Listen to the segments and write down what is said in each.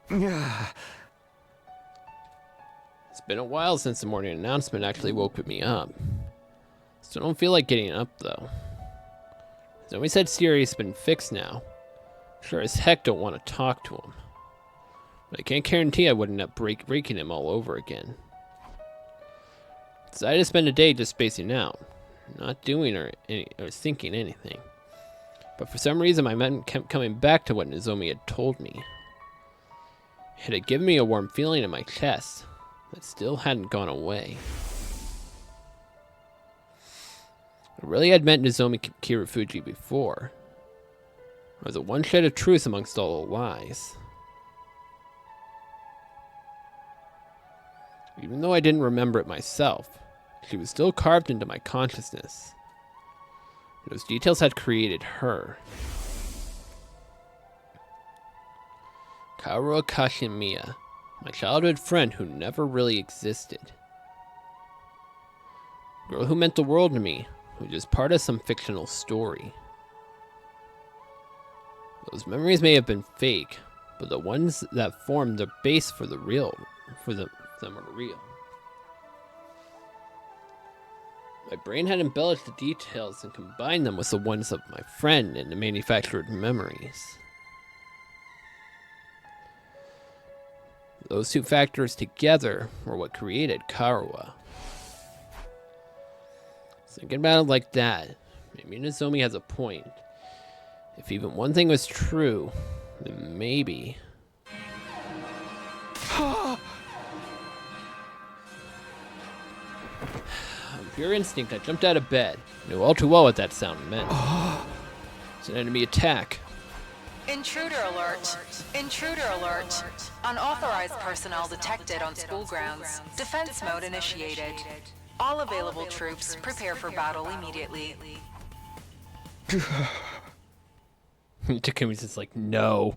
It's been a while since the morning announcement actually woke me up. Still don't feel like getting up though. Zoe said Siri's been fixed now. Sure as heck don't want to talk to him. But I can't guarantee I wouldn't end up breaking him all over again. Decided to spend a day just spacing out. Not doing or thinking anything. But for some reason my mind kept coming back to what Nozomi had told me. It had given me a warm feeling in my chest that still hadn't gone away. I really had met Nozomi Kirufuji before. There was a one shred of truth amongst all the lies. Even though I didn't remember it myself, she was still carved into my consciousness. Those details had created her. Kaoru Kashimiya, my childhood friend who never really existed. A girl who meant the world to me, who was just part of some fictional story. Those memories may have been fake, but the ones that formed the base for them are real. My brain had embellished the details and combined them with the ones of my friend and the manufactured memories. Those two factors together were what created Karuwa. Thinking about it like that, maybe Nozomi has a point. If even one thing was true, then maybe... Pure instinct, I jumped out of bed. Knew all too well what that sound meant. It's an enemy attack. Intruder alert. Intruder alert. Unauthorized personnel detected on school grounds. Defense mode initiated. All available troops prepare for battle immediately. Takumi's just like, no.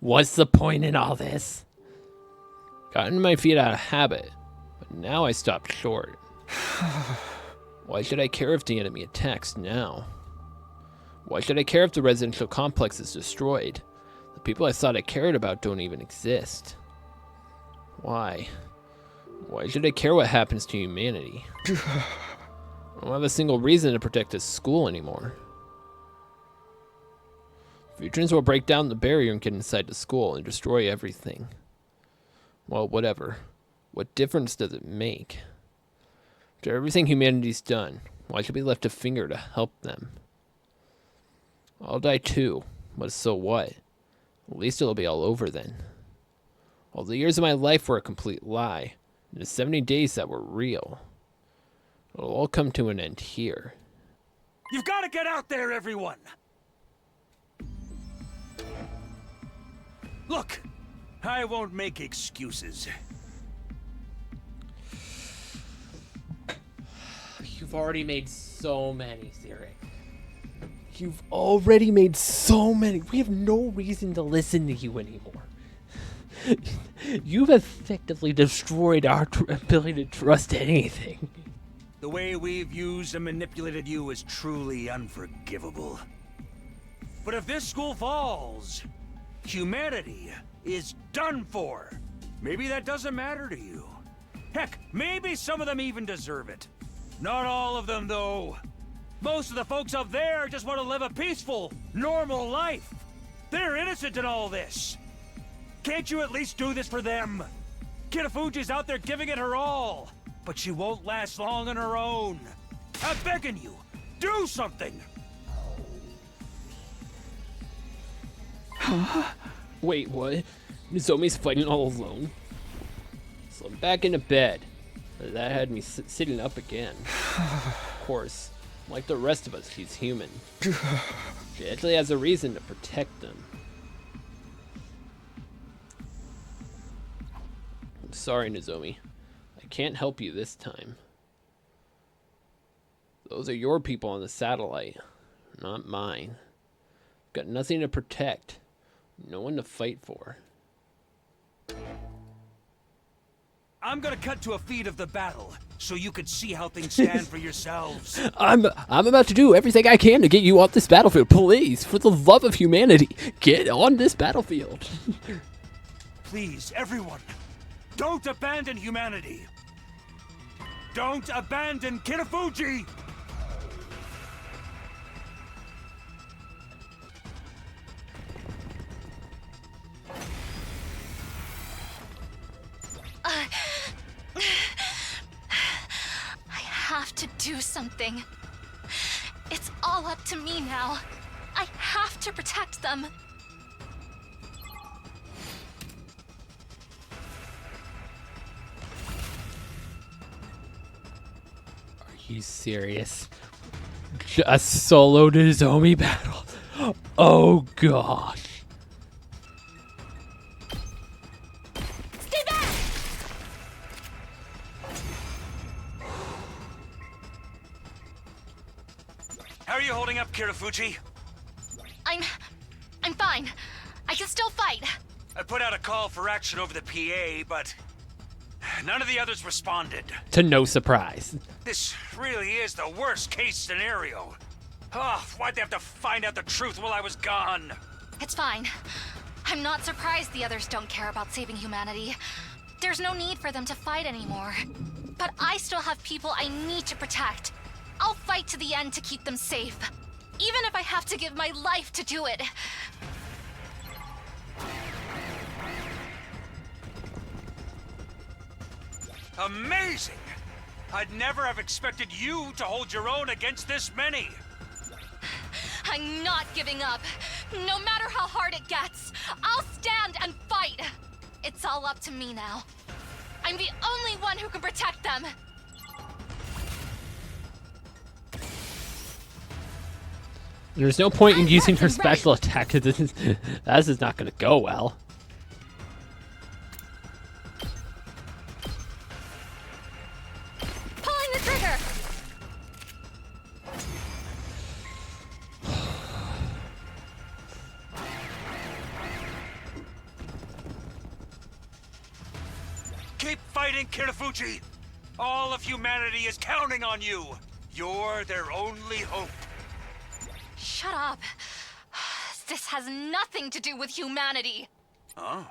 What's the point in all this? Gotten my feet out of habit, but now I stopped short. Why should I care if the enemy attacks now? Why should I care if the residential complex is destroyed? The people I thought I cared about don't even exist. Why? Why should I care what happens to humanity? I don't have a single reason to protect this school anymore. Futurans will break down the barrier and get inside the school and destroy everything. Well, whatever. What difference does it make? After everything humanity's done, why should we left a finger to help them? I'll die too, but so what? At least it'll be all over then. All the years of my life were a complete lie, and the 70 days that were real. It'll all come to an end here. You've got to get out there, everyone! Look, I won't make excuses. You've already made so many, Siri. You've already made so many. We have no reason to listen to you anymore. You've effectively destroyed our ability to trust anything. The way we've used and manipulated you is truly unforgivable. But if this school falls, humanity is done for. Maybe that doesn't matter to you. Heck, maybe some of them even deserve it. Not all of them, though. Most of the folks up there just want to live a peaceful, normal life. They're innocent in all this. Can't you at least do this for them? Kitafuji's out there giving it her all, but she won't last long on her own. I'm begging you, do something! Wait, what? Nozomi's fighting all alone? So I'm back into bed. That had me sitting up again. Of course, like the rest of us, she's human. She actually has a reason to protect them. I'm sorry, Nozomi. I can't help you this time. Those are your people on the satellite, not mine. Got nothing to protect. No one to fight for. I'm gonna cut to a feed of the battle, so you can see how things stand for yourselves. I'm about to do everything I can to get you off this battlefield. Please, for the love of humanity, get on this battlefield. Please, everyone, don't abandon humanity. Don't abandon Kitafuji! I have to do something. It's all up to me now. I have to protect them. Are you serious? A solo Nozomi battle? Oh gosh. Stay back! How are you holding up, Kitafuji? I'm fine. I can still fight. I put out a call for action over the PA, but none of the others responded. To no surprise. This really is the worst case scenario. Oh, why'd they have to find out the truth while I was gone? It's fine. I'm not surprised the others don't care about saving humanity. There's no need for them to fight anymore. But I still have people I need to protect. I'll fight to the end to keep them safe. Even if I have to give my life to do it. Amazing! I'd never have expected you to hold your own against this many. I'm not giving up. No matter how hard it gets, I'll stand and fight. It's all up to me now. I'm the only one who can protect them. There's no point in using her special attack because this is not going to go well. Pulling the trigger. Keep fighting, Kitafuji! All of humanity is counting on you! You're their only hope. Shut up. This has nothing to do with humanity. Huh?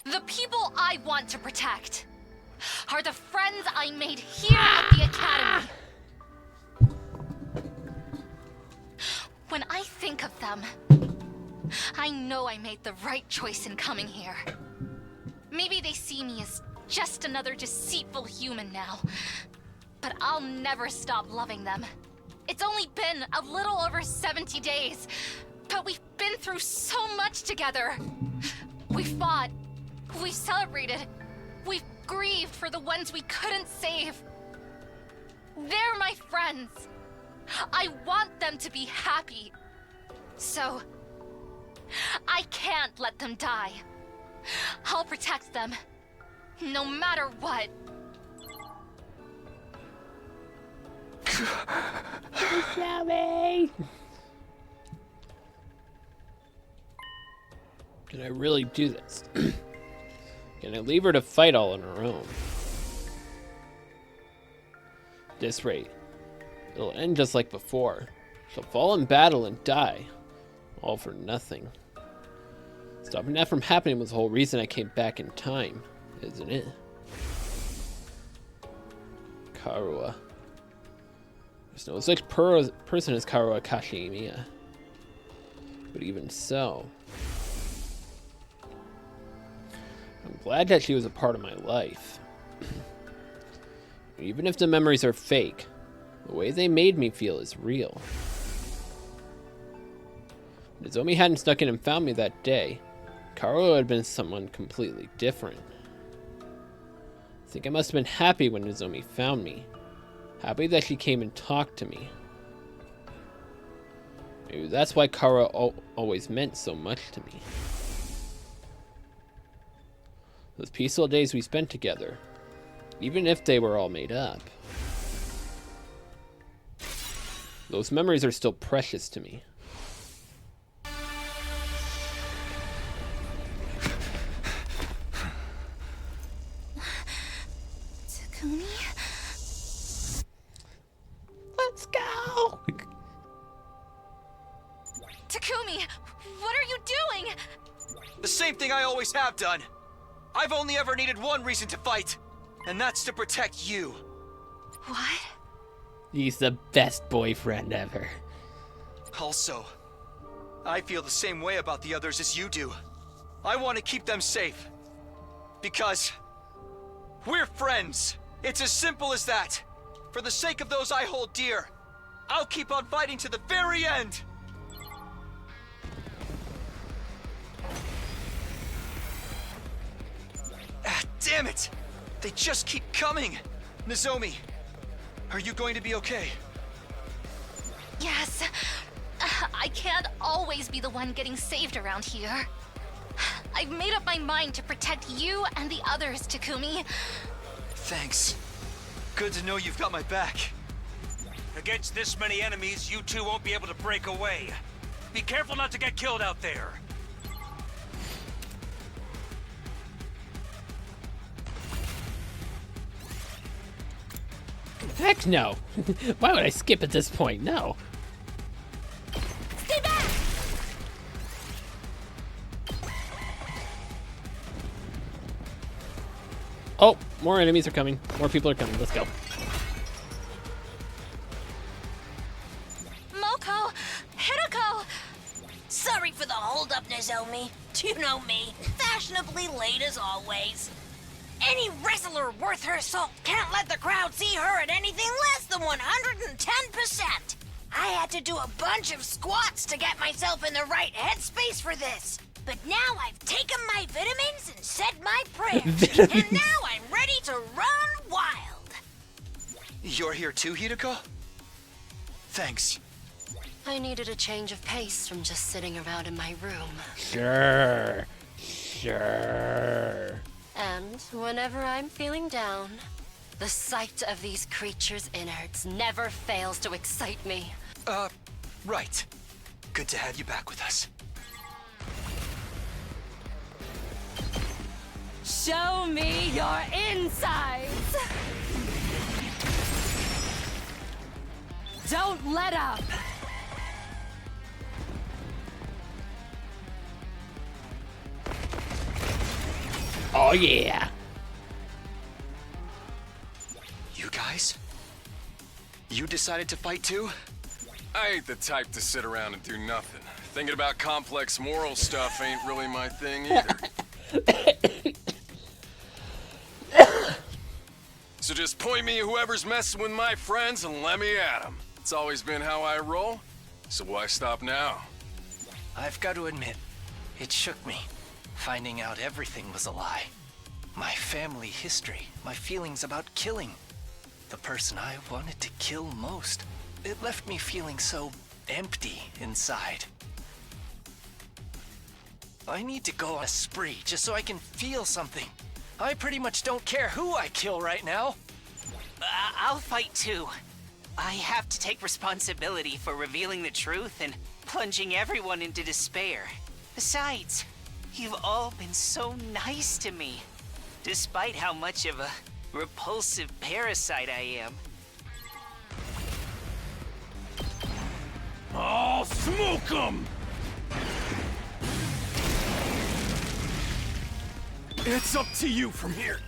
The people I want to protect are the friends I made here at the Academy. When I think of them, I know I made the right choice in coming here. Maybe they see me as just another deceitful human now, but I'll never stop loving them. It's only been a little over 70 days, but we've been through so much together. We fought, we celebrated, we've grieved for the ones we couldn't save. They're my friends. I want them to be happy. So, I can't let them die. I'll protect them, no matter what. Can I really do this? Can I leave her to fight all on her own? At this rate, it'll end just like before. She'll fall in battle and die. All for nothing. Stopping that from happening was the whole reason I came back in time, isn't it? Karua. There's no such person as Karua Kashimiya. But even so, I'm glad that she was a part of my life. Even if the memories are fake, the way they made me feel is real. If Nozomi hadn't stuck in and found me that day, Karua had been someone completely different. I think I must have been happy when Nozomi found me. Happy that she came and talked to me. Maybe that's why Karua always meant so much to me. Those peaceful days we spent together, even if they were all made up, those memories are still precious to me. Takumi? Let's go! Takumi, what are you doing? The same thing I always have done. I've only ever needed one reason to fight, and that's to protect you. What? He's the best boyfriend ever. Also, I feel the same way about the others as you do. I want to keep them safe. Because we're friends. It's as simple as that. For the sake of those I hold dear, I'll keep on fighting to the very end. Ah, damn it! They just keep coming. Nozomi, are you going to be okay? Yes. I can't always be the one getting saved around here. I've made up my mind to protect you and the others, Takumi. Thanks. Good to know you've got my back. Against this many enemies, you two won't be able to break away. Be careful not to get killed out there. Heck no. Why would I skip at this point? No. Stay back! Oh, more enemies are coming. More people are coming. Let's go. Moko! Hideko! Sorry for the holdup, Nozomi. You know me, fashionably late as always. Any wrestler worth her salt can't let the crowd see her at anything less than 110%. I had to do a bunch of squats to get myself in the right headspace for this. But now I've taken my vitamins and said my prayers. And now I'm ready to run wild. You're here too, Hideko? Thanks. I needed a change of pace from just sitting around in my room. Sure. Sure. And whenever I'm feeling down, the sight of these creatures' innards never fails to excite me. Right. Good to have you back with us. Show me your insides! Don't let up! Oh yeah. You guys? You decided to fight too? I ain't the type to sit around and do nothing. Thinking about complex moral stuff ain't really my thing either. So just point me at whoever's messing with my friends and let me at them. It's always been how I roll, so why stop now? I've got to admit, it shook me, finding out everything was a lie. My family history, my feelings about killing. The person I wanted to kill most. It left me feeling so empty inside. I need to go on a spree just so I can feel something. I pretty much don't care who I kill right now. I'll fight too. I have to take responsibility for revealing the truth and plunging everyone into despair. Besides, you've all been so nice to me, despite how much of a repulsive parasite I am. I'll smoke 'em! It's up to you from here.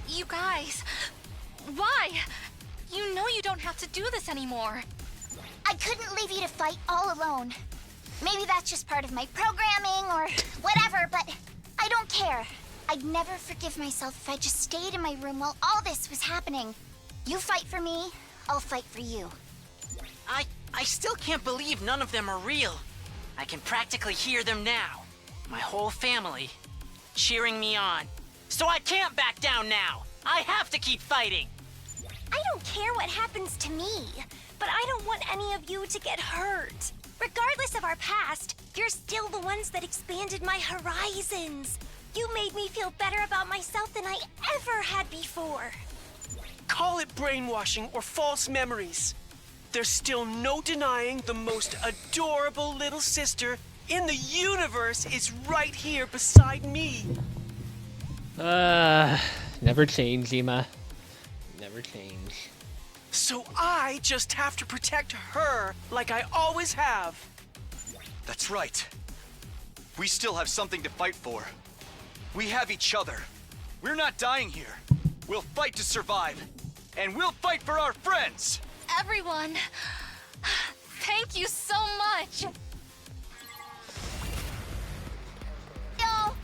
You guys, why? You know you don't have to do this anymore. I couldn't leave you to fight all alone. Maybe that's just part of my programming or whatever, but I don't care. I'd never forgive myself if I just stayed in my room while all this was happening. You fight for me, I'll fight for you. I still can't believe none of them are real. I can practically hear them now. My whole family cheering me on. So I can't back down now. I have to keep fighting. I don't care what happens to me, but I don't want any of you to get hurt. Regardless of our past, you're still the ones that expanded my horizons. You made me feel better about myself than I ever had before. Call it brainwashing or false memories. There's still no denying the most adorable little sister in the universe is right here beside me. Never change, Ima. Never change. So I just have to protect her like I always have. That's right. We still have something to fight for. We have each other. We're not dying here. We'll fight to survive. And we'll fight for our friends! Everyone, thank you so much. No!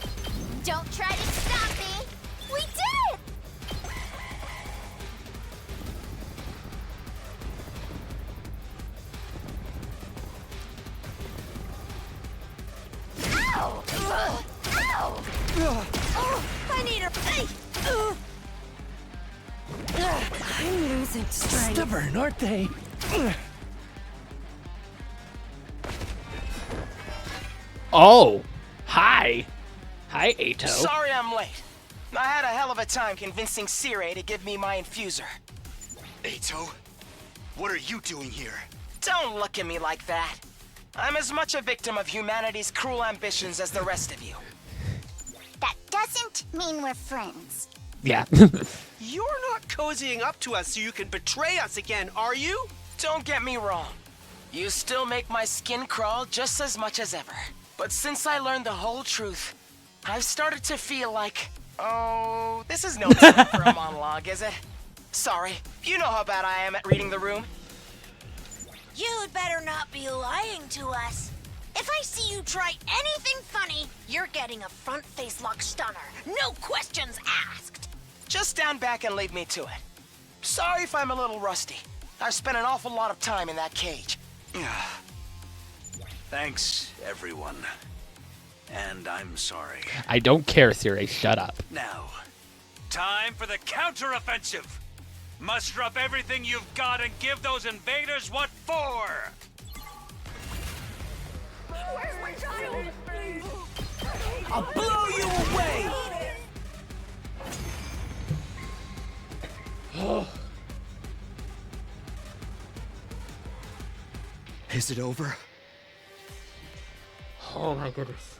Don't try to stop me! We did! Ow! Ow! Oh, I need a... I'm losing strength. Stubborn, aren't they? Oh, hi. Hi, Ato. Sorry I'm late. I had a hell of a time convincing Sire to give me my infuser. Ato, what are you doing here? Don't look at me like that. I'm as much a victim of humanity's cruel ambitions as the rest of you. That doesn't mean we're friends. Yeah. You're not cozying up to us so you can betray us again, are you? Don't get me wrong. You still make my skin crawl just as much as ever. But since I learned the whole truth, I've started to feel like... Oh, this is no time for a monologue, is it? Sorry, you know how bad I am at reading the room. You'd better not be lying to us. If I see you try anything funny, you're getting a front face lock stunner. No questions asked. Just stand back and leave me to it. Sorry if I'm a little rusty. I've spent an awful lot of time in that cage. Thanks, everyone. And I'm sorry. I don't care, Siri. Shut up. Now, time for the counteroffensive. Muster up everything you've got and give those invaders what for! I'll blow you away! Is it over? Oh my goodness.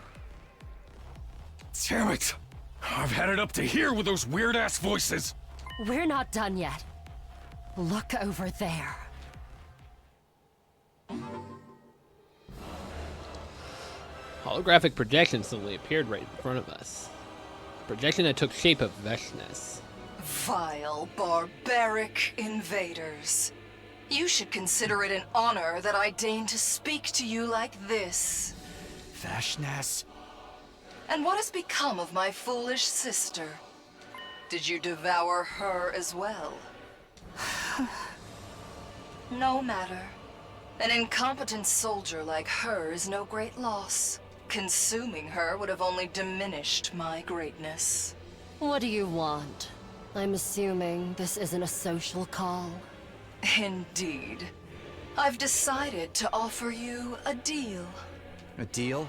Damn it! I've had it up to here with those weird-ass voices. We're not done yet. Look over there. Holographic projection suddenly appeared right in front of us. A projection that took shape of Veshness. Vile, barbaric invaders. You should consider it an honor that I deign to speak to you like this. Veshness? And what has become of my foolish sister? Did you devour her as well? No matter. An incompetent soldier like her is no great loss. Consuming her would have only diminished my greatness. What do you want? I'm assuming this isn't a social call. Indeed. I've decided to offer you a deal. A deal?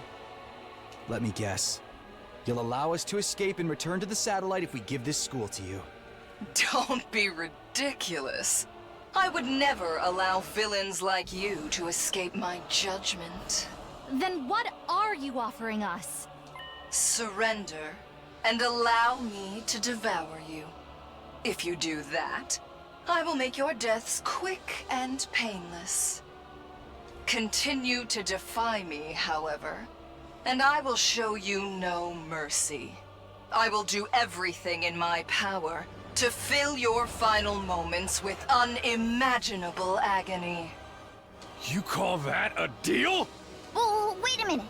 Let me guess. You'll allow us to escape and return to the satellite if we give this school to you. Don't be ridiculous. I would never allow villains like you to escape my judgment. Then what are you offering us? Surrender, and allow me to devour you. If you do that, I will make your deaths quick and painless. Continue to defy me, however, and I will show you no mercy. I will do everything in my power to fill your final moments with unimaginable agony. You call that a deal? Oh, wait a minute.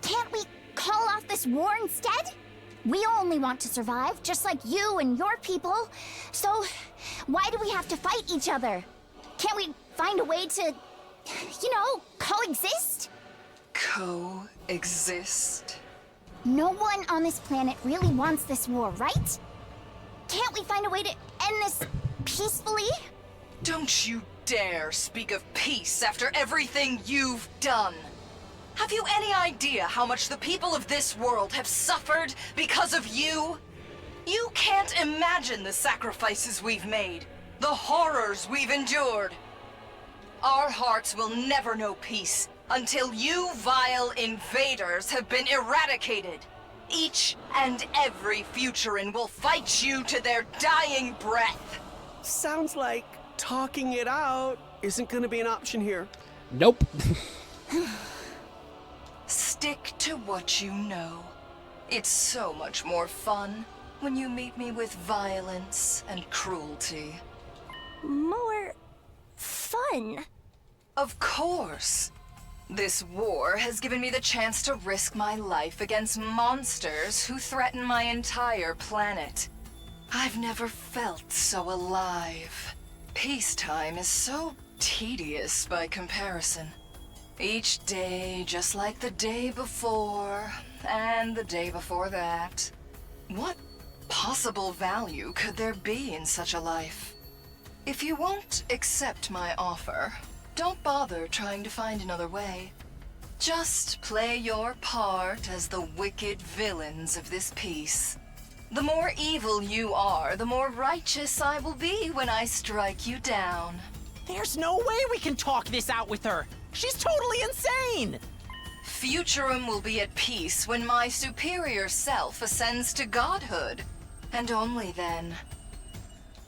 Can't we call off this war instead? We only want to survive, just like you and your people. So, why do we have to fight each other? Can't we find a way to, coexist? Coexist? No one on this planet really wants this war, right? Can't we find a way to end this peacefully? Don't you dare speak of peace after everything you've done. Have you any idea how much the people of this world have suffered because of you? You can't imagine the sacrifices we've made, the horrors we've endured. Our hearts will never know peace until you vile invaders have been eradicated. Each and every Futuran will fight you to their dying breath. Sounds like talking it out isn't gonna be an option here. Nope. Stick to what you know. It's so much more fun when you meet me with violence and cruelty. More fun? Of course. This war has given me the chance to risk my life against monsters who threaten my entire planet. I've never felt so alive. Peacetime is so tedious by comparison. Each day just like the day before, and the day before that. What possible value could there be in such a life? If you won't accept my offer, don't bother trying to find another way. Just play your part as the wicked villains of this piece. The more evil you are, the more righteous I will be when I strike you down. There's no way we can talk this out with her. She's totally insane! Futurum will be at peace when my superior self ascends to godhood, and only then.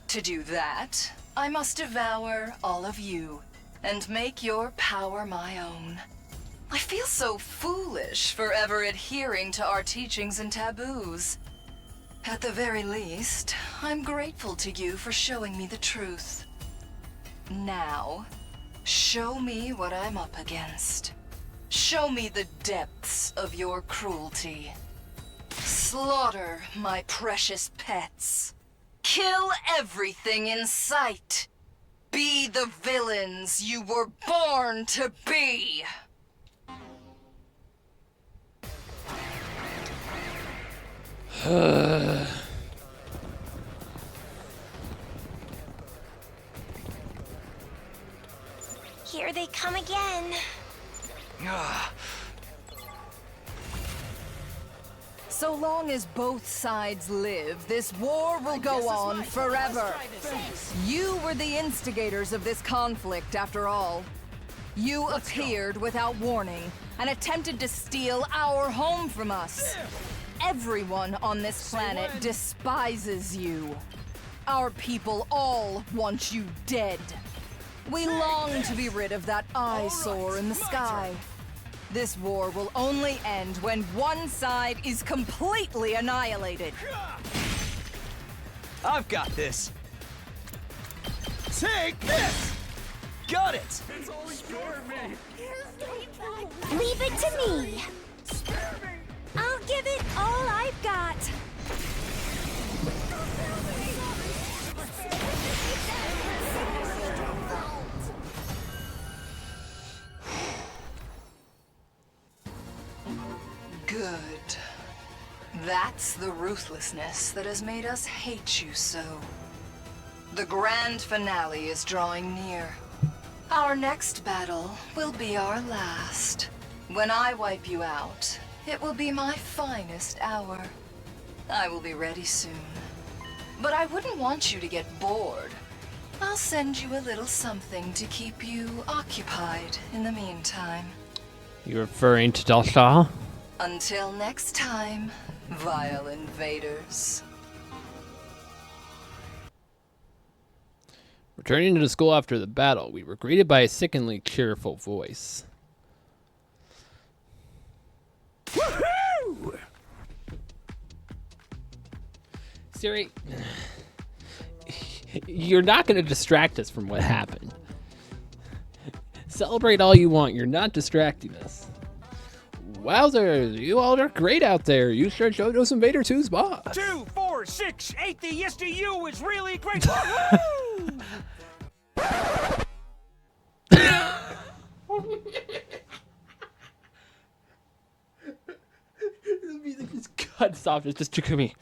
To do that, I must devour all of you, and make your power my own. I feel so foolish forever adhering to our teachings and taboos. At the very least, I'm grateful to you for showing me the truth. Now, show me what I'm up against. Show me the depths of your cruelty. Slaughter my precious pets. Kill everything in sight. Be the villains you were born to be. Here they come again. So long as both sides live, this war will go on forever. You were the instigators of this conflict, after all. You appeared without warning and attempted to steal our home from us. Everyone on this planet despises you. Our people all want you dead. We long to be rid of that eyesore in the sky. This war will only end when one side is completely annihilated. I've got this. Take this! Got it! Leave it to me. I'll give it all I've got. Good. That's the ruthlessness that has made us hate you so. The grand finale is drawing near. Our next battle will be our last. When I wipe you out, it will be my finest hour. I will be ready soon. But I wouldn't want you to get bored. I'll send you a little something to keep you occupied in the meantime. You referring to Dalsha? Until next time, vile invaders. Returning to the school after the battle, we were greeted by a sickeningly cheerful voice. Woohoo! Siri, you're not going to distract us from what happened. Celebrate all you want, you're not distracting us. Wowzers, you all are great out there. You sure showed us Invader 2's boss. 2, 4, 6, 8, the yes to you is really great. Woohoo! The music just cuts off. It's just Takumi.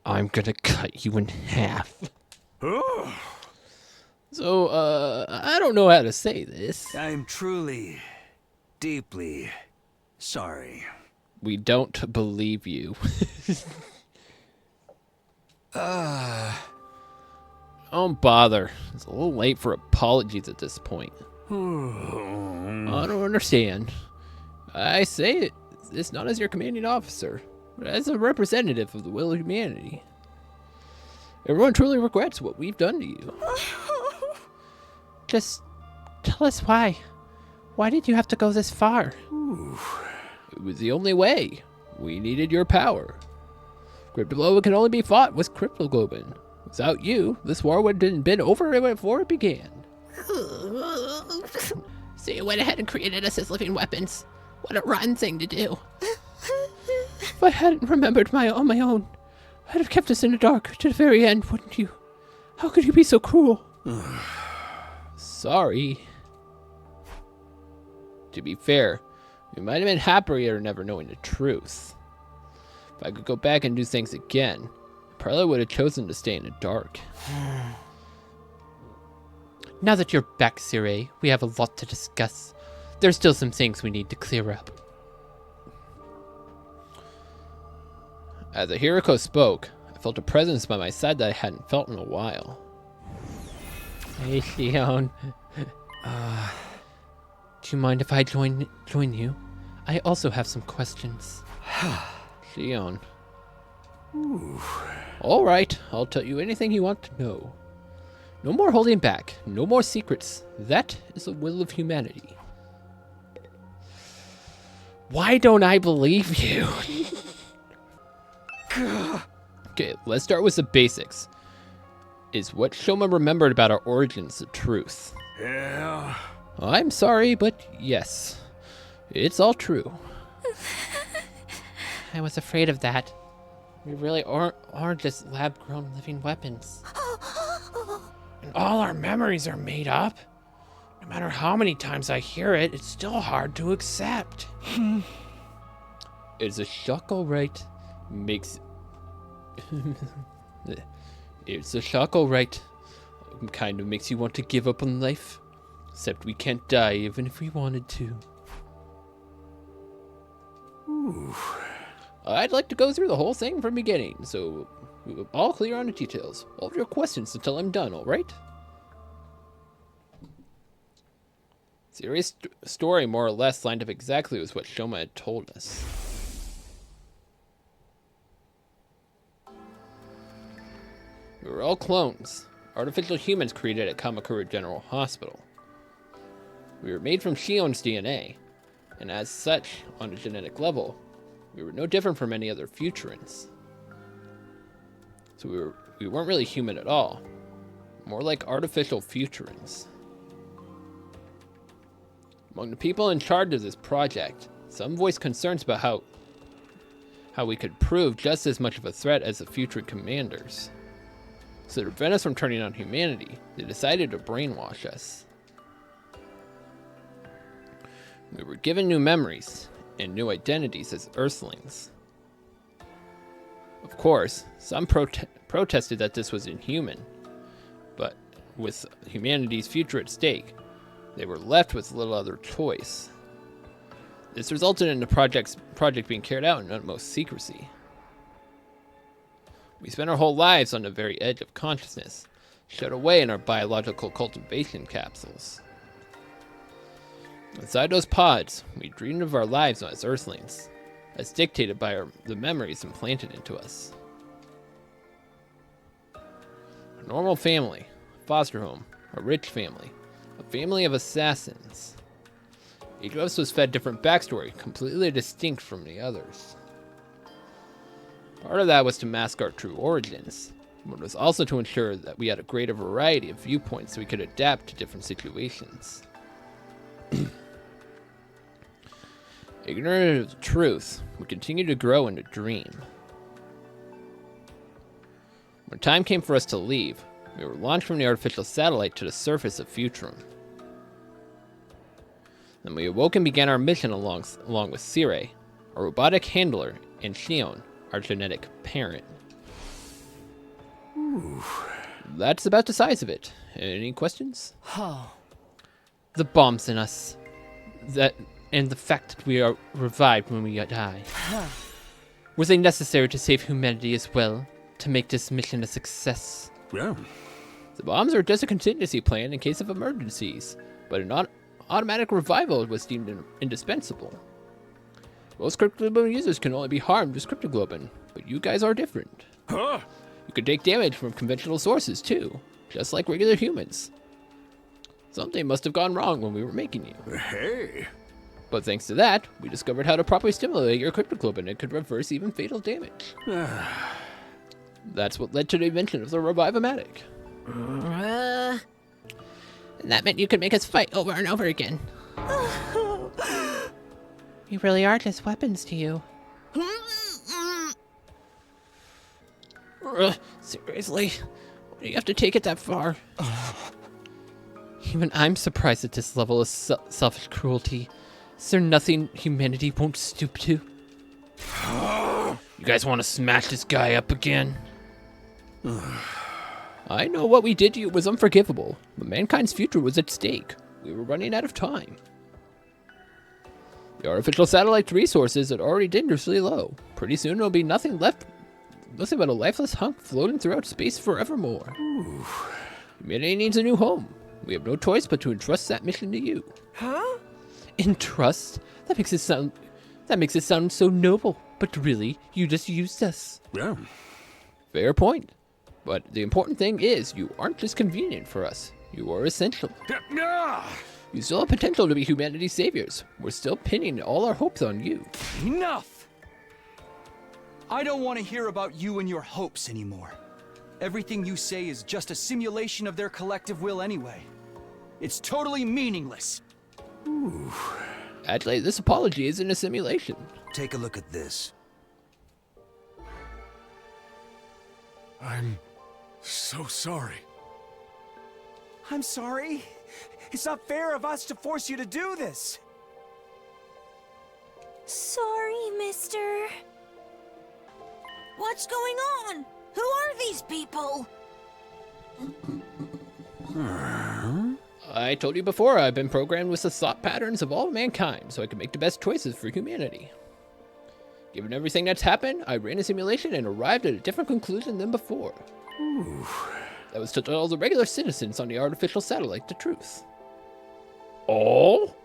I'm gonna cut you in half. So, I don't know how to say this. I'm truly, deeply sorry. We don't believe you. Don't bother. It's a little late for apologies at this point. I don't understand. I say it. It's not as your commanding officer, but as a representative of the will of humanity. Everyone truly regrets what we've done to you. Just tell us why. Why did you have to go this far? It was the only way. We needed your power. Cryptoglobin can only be fought with Cryptoglobin. Without you, this war would have been over before it began. So you went ahead and created us as living weapons. What a rotten thing to do. If I hadn't remembered on my own, I'd have kept us in the dark to the very end, wouldn't you? How could you be so cruel? Sorry. To be fair, we might have been happier never knowing the truth. If I could go back and do things again, I probably would have chosen to stay in the dark. Now that you're back, Sire, we have a lot to discuss. There's still some things we need to clear up. As Hiriko spoke, I felt a presence by my side that I hadn't felt in a while. Hey, Shion. Do you mind if I join you? I also have some questions. Shion. All right, I'll tell you anything you want to know. No more holding back, no more secrets. That is the will of humanity. Why don't I believe you? Okay, let's start with the basics. Is what Shoma remembered about our origins the truth? Yeah. I'm sorry, but yes. It's all true. I was afraid of that. We really are just lab-grown living weapons. And all our memories are made up. No matter how many times I hear it, it's still hard to accept. It's a shock, alright. It's a shock, alright. Kind of makes you want to give up on life. Except we can't die even if we wanted to. I'd like to go through the whole thing from the beginning, so we're all clear on the details. All of your questions until I'm done, alright? Siri's story more or less lined up exactly with what Shoma had told us. We were all clones, artificial humans created at Kamakura General Hospital. We were made from Shion's DNA, and as such, on a genetic level, we were no different from any other futurans. So we weren't really human at all, more like artificial futurans. Among the people in charge of this project, some voiced concerns about how we could prove just as much of a threat as the future commanders. So to prevent us from turning on humanity, they decided to brainwash us. We were given new memories and new identities as Earthlings. Of course, some protested that this was inhuman, but with humanity's future at stake, they were left with little other choice. This resulted in the project being carried out in utmost secrecy. We spent our whole lives on the very edge of consciousness, shut away in our biological cultivation capsules. Inside those pods, we dreamed of our lives as Earthlings, as dictated by the memories implanted into us. A normal family, a foster home, a rich family, a family of assassins. Each of us was fed different backstory, completely distinct from the others. Part of that was to mask our true origins, but it was also to ensure that we had a greater variety of viewpoints so we could adapt to different situations. Ignorant of the truth, we continued to grow and to dream. When time came for us to leave, we were launched from the artificial satellite to the surface of Futurum. Then we awoke and began our mission along with Sire, our robotic handler, and Shion, our genetic parent. That's about the size of it. Any questions? The bombs in us. And the fact that we are revived when we die. Were they necessary to save humanity as well? To make this mission a success? Yeah. The bombs are just a contingency plan in case of emergencies, but an automatic revival was deemed indispensable. Most cryptoglobin users can only be harmed with cryptoglobin, but you guys are different. Huh? You could take damage from conventional sources too, just like regular humans. Something must have gone wrong when we were making you. Hey. But thanks to that, we discovered how to properly stimulate your cryptoglobin and could reverse even fatal damage. That's what led to the invention of the Revive-O-Matic. And that meant you could make us fight over and over again. We really are just weapons to you. Seriously? Why do you have to take it that far? Even I'm surprised at this level of selfish cruelty. Is there nothing humanity won't stoop to? You guys want to smash this guy up again? I know what we did to you was unforgivable, but mankind's future was at stake. We were running out of time. The artificial satellite's resources are already dangerously low. Pretty soon there'll be nothing left, nothing but a lifeless hunk floating throughout space forevermore. Humanity needs a new home. We have no choice but to entrust that mission to you. Huh? Entrust? That makes it sound so noble. But really, you just used us. Yeah. Fair point. But the important thing is, you aren't just convenient for us. You are essential. You still have potential to be humanity's saviors. We're still pinning all our hopes on you. Enough! I don't want to hear about you and your hopes anymore. Everything you say is just a simulation of their collective will anyway. It's totally meaningless. Actually, this apology isn't a simulation. Take a look at this. I'm so sorry. I'm sorry. It's not fair of us to force you to do this. Sorry, mister. What's going on? Who are these people? I told you before, I've been programmed with the thought patterns of all mankind so I can make the best choices for humanity. Given everything that's happened, I ran a simulation and arrived at a different conclusion than before. That was to tell the regular citizens on the artificial satellite the truth. All?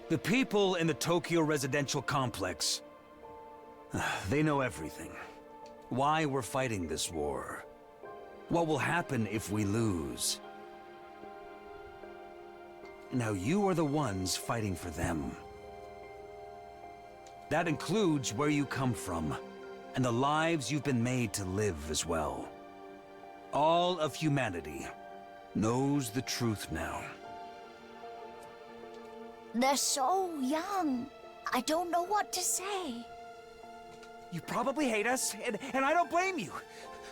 The people in the Tokyo residential complex, they know everything. Why we're fighting this war. What will happen if we lose. Now you are the ones fighting for them. That includes where you come from, and the lives you've been made to live as well. All of humanity knows the truth now. They're so young. I don't know what to say. You probably hate us, and I don't blame you.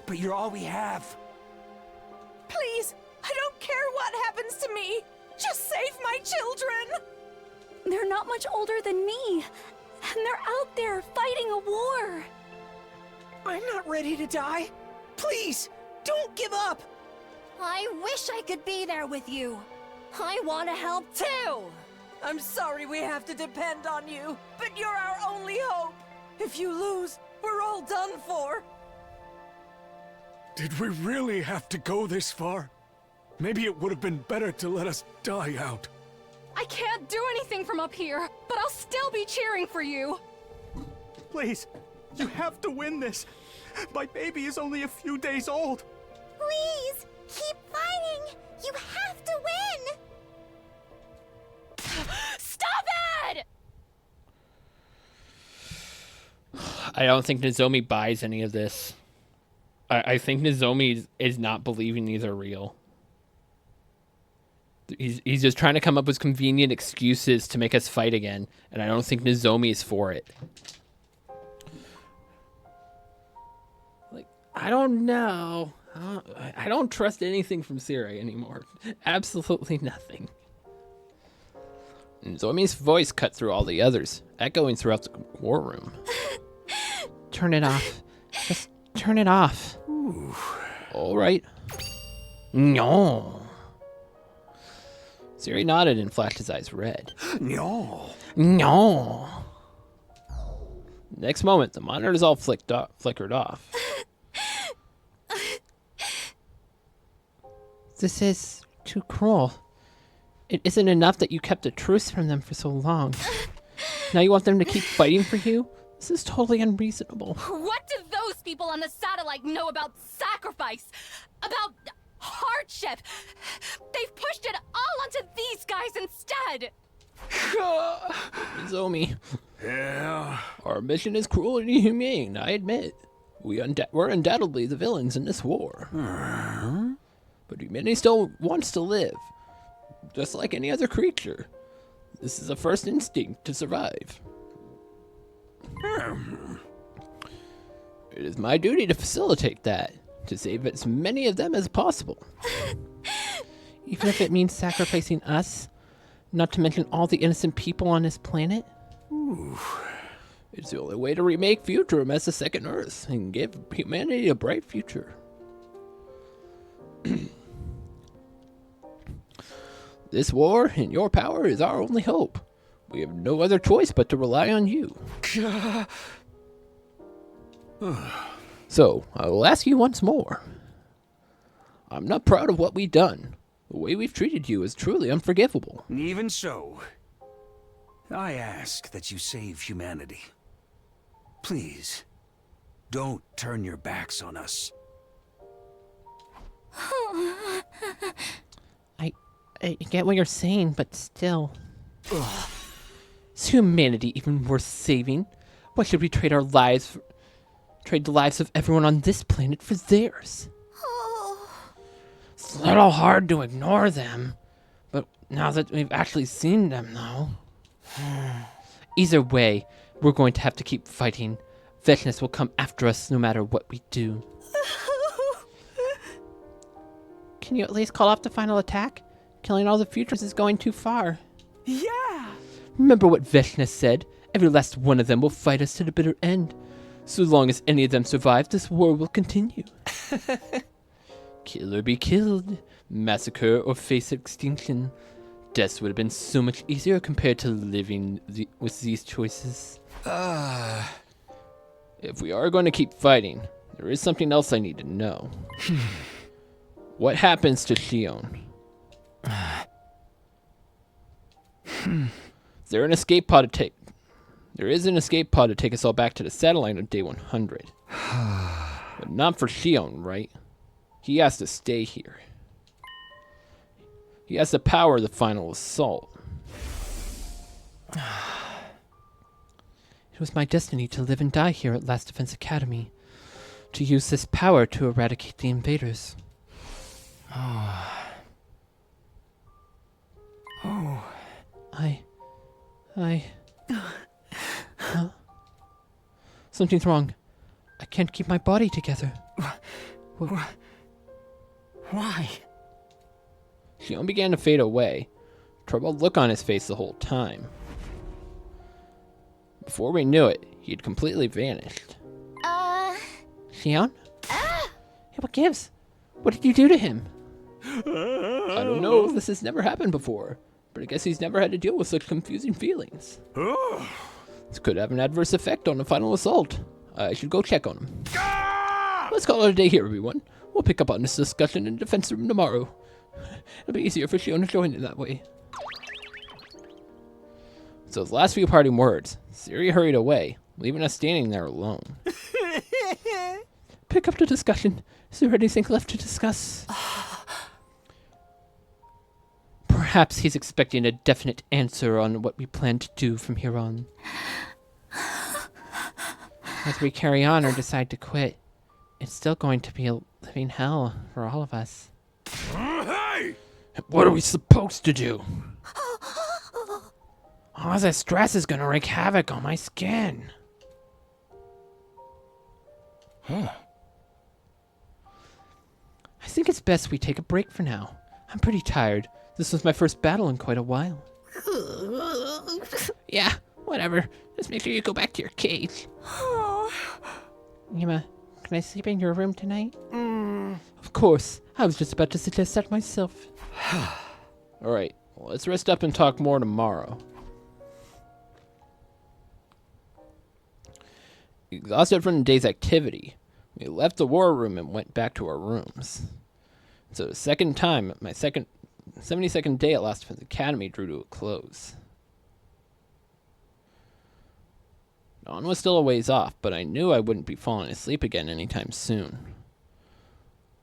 But you're all we have. Please, I don't care what happens to me. Just save my children. They're not much older than me, and they're out there fighting a war. I'm not ready to die. Please, don't give up. I wish I could be there with you. I want to help too. I'm sorry we have to depend on you, but you're our only hope. If you lose, we're all done for. Did we really have to go this far? Maybe it would have been better to let us die out. I can't do anything from up here, but I'll still be cheering for you. Please, you have to win this. My baby is only a few days old. Please, keep fighting. You have to win. Stop it! I don't think Nozomi buys any of this. I think Nozomi is not believing these are real. He's just trying to come up with convenient excuses to make us fight again, and I don't think Nozomi is for it. Like, I don't know. I don't trust anything from Siri anymore. Absolutely nothing. Nozomi's voice cut through all the others, echoing throughout the war room. Turn it off. Just turn it off. All right. No. Siri nodded and flashed his eyes red. No. No. Next moment, the monitors all flickered off. This is too cruel. It isn't enough that you kept the truth from them for so long. Now you want them to keep fighting for you? This is totally unreasonable. What do those people on the satellite know about sacrifice? About hardship? They've pushed it all onto these guys instead! Zomi. Yeah? Our mission is cruel and inhumane, I admit. We're undoubtedly the villains in this war. But humanity still wants to live, just like any other creature. This is a first instinct to survive. It is my duty to facilitate that, to save as many of them as possible. Even if it means sacrificing us, not to mention all the innocent people on this planet. It's the only way to remake Futurum as the second Earth and give humanity a bright future. This war and your power is our only hope. We have no other choice but to rely on you. So, I will ask you once more. I'm not proud of what we've done. The way we've treated you is truly unforgivable. Even so, I ask that you save humanity. Please, don't turn your backs on us. I get what you're saying, but still. Is humanity even worth saving? Why should we trade the lives of everyone on this planet for theirs? It's a little hard to ignore them, but now that we've actually seen them, though. Either way, we're going to have to keep fighting. Vechness will come after us no matter what we do. Can you at least call off the final attack? Killing all the futures is going too far. Yeah! Remember what Vechness said? Every last one of them will fight us to the bitter end. So long as any of them survive, this war will continue. Kill or be killed, massacre or face extinction. Death would have been so much easier compared to living with these choices. If we are going to keep fighting, there is something else I need to know. What happens to Shion? There is an escape pod to take us all back to the satellite on day 100. But not for Shion, right? He has to stay here. He has the power of the final assault. It was my destiny to live and die here at Last Defense Academy, to use this power to eradicate the invaders. Huh? Something's wrong. I can't keep my body together. Why? Shion began to fade away, troubled look on his face the whole time. Before we knew it, he had completely vanished. Shion? Hey, what gives? What did you do to him? I don't know. This has never happened before, but I guess he's never had to deal with such confusing feelings. This could have an adverse effect on the final assault. I should go check on him. Let's call it a day here, everyone. We'll pick up on this discussion in the defense room tomorrow. It'll be easier for Shion to join in that way. So the last few parting words, Siri hurried away, leaving us standing there alone. Pick up the discussion. Is there anything left to discuss? Perhaps he's expecting a definite answer on what we plan to do from here on. As we carry on or decide to quit, it's still going to be a living hell for all of us. Hey! What are we supposed to do? All this stress is gonna wreak havoc on my skin. I think it's best we take a break for now. I'm pretty tired. This was my first battle in quite a while. Yeah, whatever. Just make sure you go back to your cage. Yuma, can I sleep in your room tonight? Of course. I was just about to suggest that myself. Alright, well, let's rest up and talk more tomorrow. Exhausted from the day's activity, we left the war room and went back to our rooms. So the second time, my 72nd day at Last Defense Academy drew to a close. Dawn was still a ways off, but I knew I wouldn't be falling asleep again anytime soon.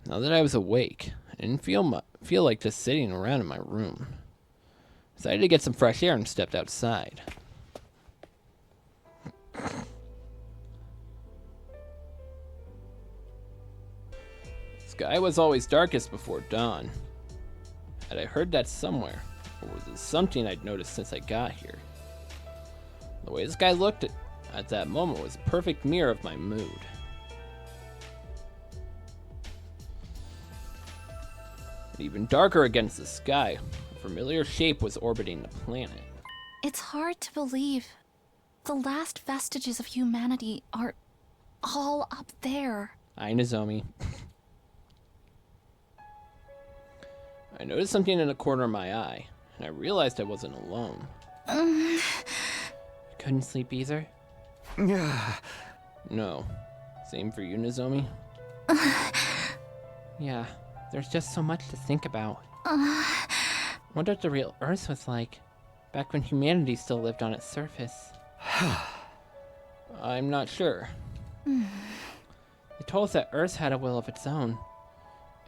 Now that I was awake, I didn't feel like just sitting around in my room. I decided to get some fresh air and stepped outside. The sky was always darkest before dawn. Had I heard that somewhere, or was it something I'd noticed since I got here? The way the sky looked at that moment was a perfect mirror of my mood. But even darker against the sky, a familiar shape was orbiting the planet. It's hard to believe. The last vestiges of humanity are all up there. Hi, Nozomi. I noticed something in the corner of my eye, and I realized I wasn't alone. You couldn't sleep either? No. Same for you, Nozomi? Yeah, there's just so much to think about. Wonder what the real Earth was like, back when humanity still lived on its surface. I'm not sure. They told us that Earth had a will of its own,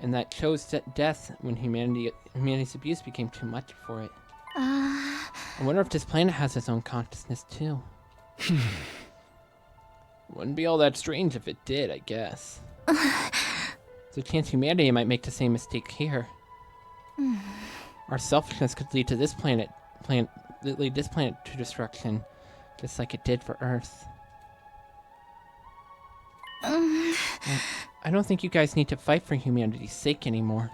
and that chose death when humanity's abuse became too much for it. I wonder if this planet has its own consciousness too. Wouldn't be all that strange if it did, I guess. There's a chance humanity might make the same mistake here. Our selfishness could lead to this planet to destruction, just like it did for Earth. I don't think you guys need to fight for humanity's sake anymore.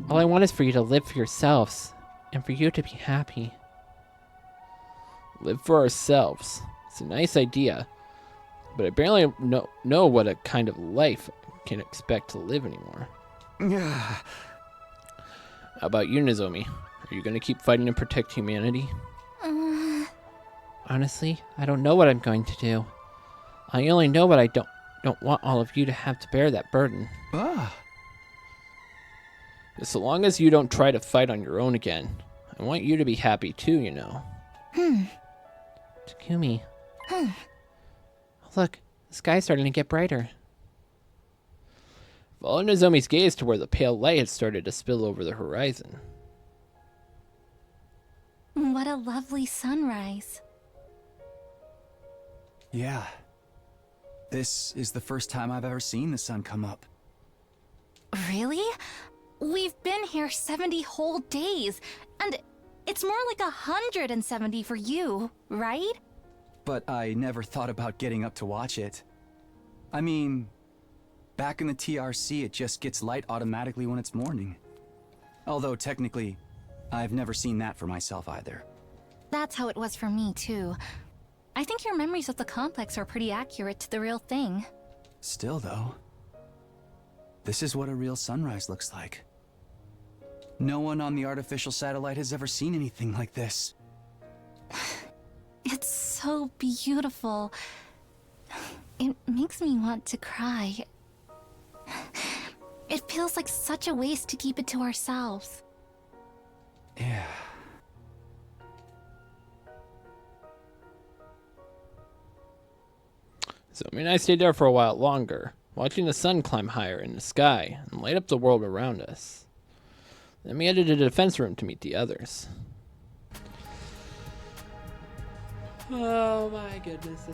All I want is for you to live for yourselves, and for you to be happy. Live for ourselves. It's a nice idea, but I barely know what a kind of life I can expect to live anymore. How about you, Nozomi? Are you going to keep fighting to protect humanity? Honestly, I don't know what I'm going to do. I only know what I don't want all of you to have to bear that burden. So long as you don't try to fight on your own again, I want you to be happy too, you know. Takumi. Look, the sky's starting to get brighter. Follow Nozomi's gaze to where the pale light had started to spill over the horizon. What a lovely sunrise. Yeah. This is the first time I've ever seen the sun come up. Really? We've been here 70 whole days, and it's more like 170 for you, right? But I never thought about getting up to watch it. I mean, back in the TRC, it just gets light automatically when it's morning. Although technically, I've never seen that for myself either. That's how it was for me, too. I think your memories of the complex are pretty accurate to the real thing. Still, though, this is what a real sunrise looks like. No one on the artificial satellite has ever seen anything like this. It's so beautiful. It makes me want to cry. It feels like such a waste to keep it to ourselves. Yeah. So I stayed there for a while longer, watching the sun climb higher in the sky and light up the world around us. Then we headed to the defense room to meet the others. Oh my goodness,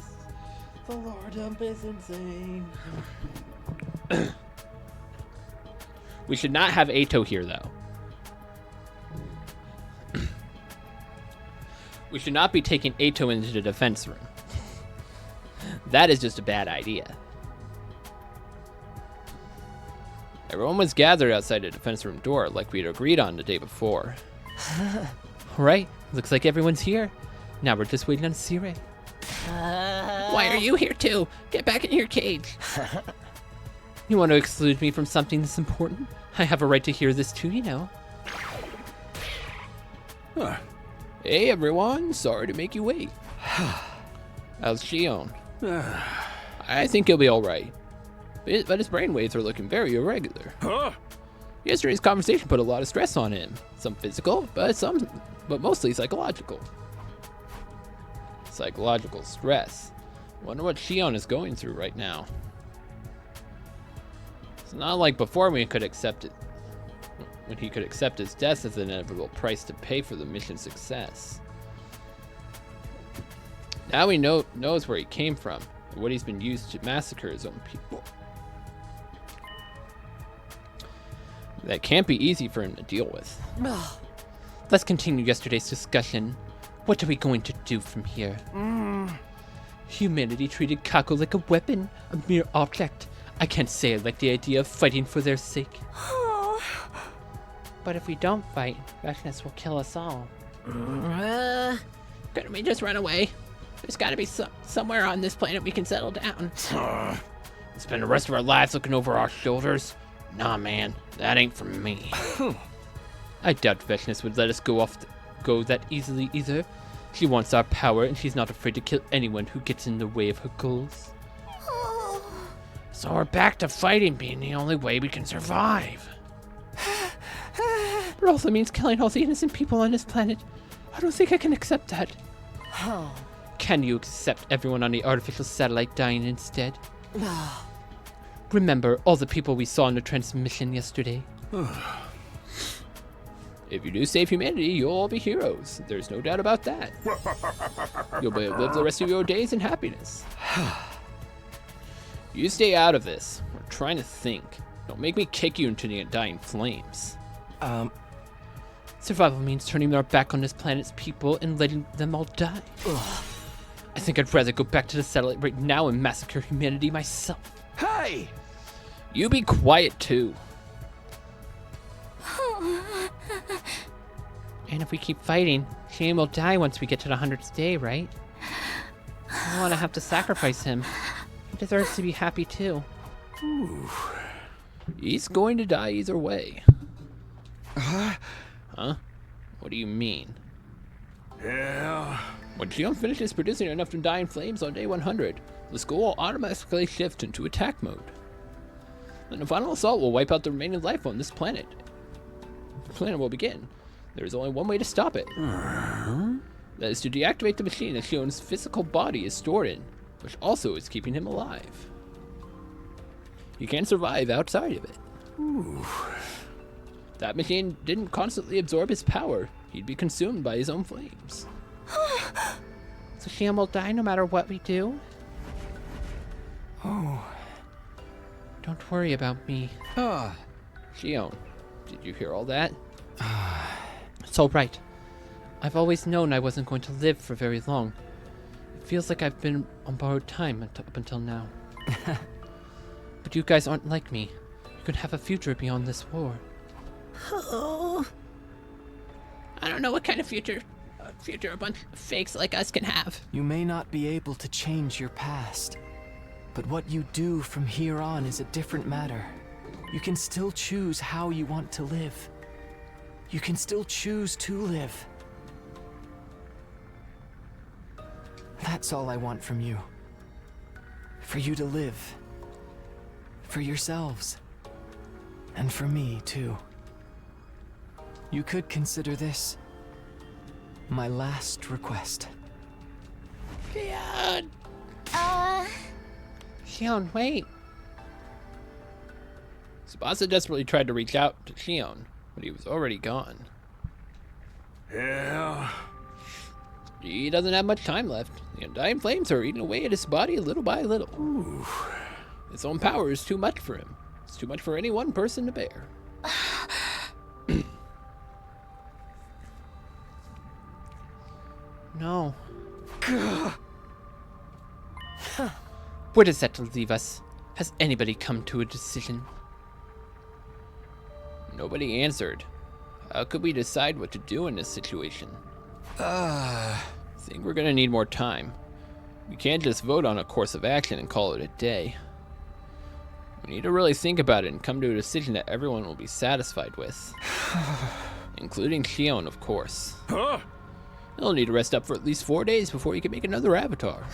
the lore dump is insane. We should not have Ato here, though. We should not be taking Ato into the defense room. That is just a bad idea. Everyone was gathered outside the defense room door like we'd agreed on the day before. Right, looks like everyone's here. Now we're just waiting on Sire. Why are you here too? Get back in your cage. You want to exclude me from something this important? I have a right to hear this too, you know. Huh. Hey everyone, sorry to make you wait. How's Shion? I think he'll be alright. But his brainwaves are looking very irregular. Huh? Yesterday's conversation put a lot of stress on him. Some physical, but mostly psychological. Psychological stress. Wonder what Shion is going through right now. It's not like before when he could accept his death as an inevitable price to pay for the mission's success. Now he knows where he came from and what he's been used to massacre his own people. That can't be easy for him to deal with. Let's continue yesterday's discussion. What are we going to do from here? Humanity treated Kako like a weapon, a mere object. I can't say I like the idea of fighting for their sake. But if we don't fight, Vashnis will kill us all. Couldn't we just run away? There's gotta be somewhere on this planet we can settle down. Spend the rest of our lives looking over our shoulders? Nah, man, that ain't for me. I doubt Vashnis would let us go that easily either. She wants our power, and she's not afraid to kill anyone who gets in the way of her goals. So we're back to fighting being the only way we can survive. It also means killing all the innocent people on this planet. I don't think I can accept that. Can you accept everyone on the artificial satellite dying instead? Remember all the people we saw in the transmission yesterday? If you do save humanity, you'll all be heroes. There's no doubt about that. You'll be able to live the rest of your days in happiness. You stay out of this. We're trying to think. Don't make me kick you into the undying flames. Survival means turning our back on this planet's people and letting them all die. I think I'd rather go back to the satellite right now and massacre humanity myself. Hey! You be quiet too. And if we keep fighting, Shane will die once we get to the 100th day, right? I don't want to have to sacrifice him. He deserves to be happy too. Ooh. He's going to die either way. Huh? What do you mean? Yeah. When Shion finishes producing enough to die in flames on day 100, the school will automatically shift into attack mode. Then the final assault will wipe out the remaining life on this planet. The planet will begin. There is only one way to stop it. That is to deactivate the machine that Shion's physical body is stored in, which also is keeping him alive. He can't survive outside of it. That machine didn't constantly absorb his power. He'd be consumed by his own flames. So Shion will die no matter what we do? Don't worry about me. Shion, did you hear all that? It's all right. I've always known I wasn't going to live for very long. It feels like I've been on borrowed time up until now. But you guys aren't like me. You could have a future beyond this war. I don't know what kind of future a bunch of fakes like us can have. You may not be able to change your past, but what you do from here on is a different matter. You can still choose how you want to live. You can still choose to live. That's all I want from you. For you to live. For yourselves. And for me, too. You could consider this my last request. Shion! Shion, wait. Tsubasa desperately tried to reach out to Shion, but he was already gone. Yeah? He doesn't have much time left. The undying flames are eating away at his body little by little. His own power is too much for him. It's too much for any one person to bear. No. Where does that leave us? Has anybody come to a decision? Nobody answered. How could we decide what to do in this situation? I think we're gonna need more time. We can't just vote on a course of action and call it a day. We need to really think about it and come to a decision that everyone will be satisfied with. Including Shion, of course. He'll need to rest up for at least 4 days before he can make another avatar.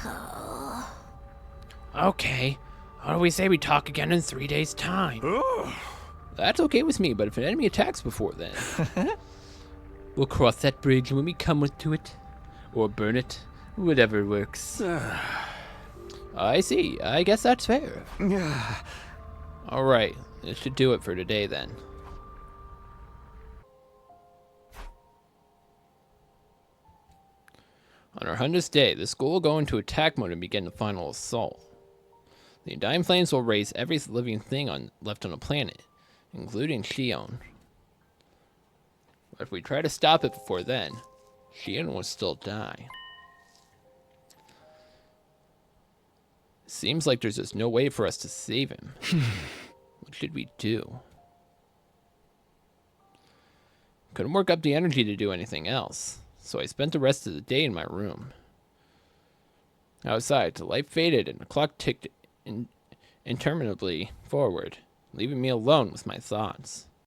Okay. How do we say we talk again in 3 days' time? That's okay with me, but if an enemy attacks before then... We'll cross that bridge when we come to it. Or burn it, Whatever works. I see. I guess that's fair. Alright, this should do it for today then. On our 100th day, the school will go into attack mode and begin the final assault. The Undying Flames will raise every living thing left on the planet, including Shion. But if we try to stop it before then, Shion will still die. Seems like there's just no way for us to save him. What should we do? Couldn't work up the energy to do anything else, so I spent the rest of the day in my room. Outside, the light faded and the clock ticked interminably forward, leaving me alone with my thoughts.